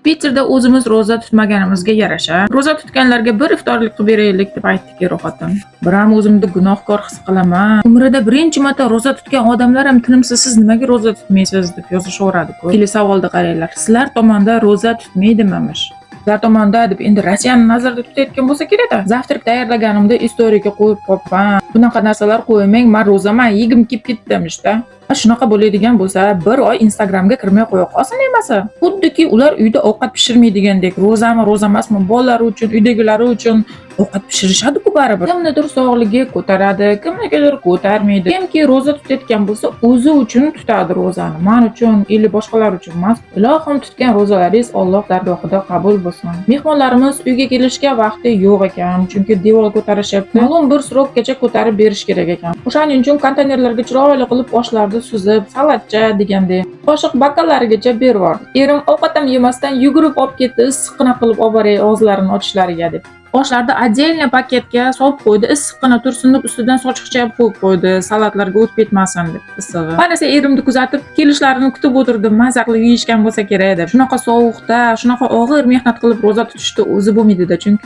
Twitterda o'zimiz ro'za tutmaganimizga yarasha, ro'za tutganlarga bir iftorlik qilib beraylik deb aytdiki ro'yxatdan. Biram o'zimni gunohkor his qilaman. Umrida birinchi marta ro'za tutgan odamlar ham tinimsiz siz nimaga ro'za tutmaysiz deb yozishaveradi-ku. Keling savolni qaranglar. Sizlar tomonda ro'za tutmaydimish? Sizlar tomonda deb endi Rossiyani nazarda tutayotgan bo'lsa kerak-da. Zavtrak tayyorlaganimda istoriyaga qo'yib qo'yibman. Bunaqa narsalar qo'ymang, men ro'zaman, yegim kelib ketdimishda. Shunaqa bo'ladigan bo'lsa, bir oy Instagramga kirmay qo'ya qolsin emasa. Xuddiki ular uyda ovqat pishirmaydigandek, ro'zami, ro'za emasmi, bolalari uchun, uydagilari uchun ovqat pishirishadi-ku baribir. Kimnidir sog'ligi ko'taradi, kimnidir ko'tarmaydi. Kimki ro'za tutayotgan bo'lsa, o'zi uchun tutadi ro'zani. Men uchun, ili boshqalar uchun emas. Ilohim tutgan ro'zalaringiz Alloh dargohida qabul bo'lsin. Mehmonlarimiz uyga kelishga vaqti yo'q ekan, chunki devor ko'tarishyapti. Ma'lum bir srokgacha ko'tarib berish kerak ekan. O'shaning uchun konteynerlarga chiroyli qilib oshlarni suzib, salatcha degandek, qoshiq bakalarigacha berib yubordi. Erim ovqatam yemasdan yugurib olib ketdi, issiqqina qilib olib boray og'izlarini ochishlariga deb. Oshlarni отдельно paketga solib qo'ydi, issiqqina tursin deb ustidan sochiqcha qo'yib qo'ydi, salatlarga o'tib ketmasin deb issig'i. Men esa erimni kuzatib, kelishlarini kutib o'tirdim, mazza qilib yeyishgan bo'lsa kerak deb. Shunaqa sovuqda, shunaqa og'ir mehnat qilib ro'za tutishni o'zi bo'lmaydi-da, chunki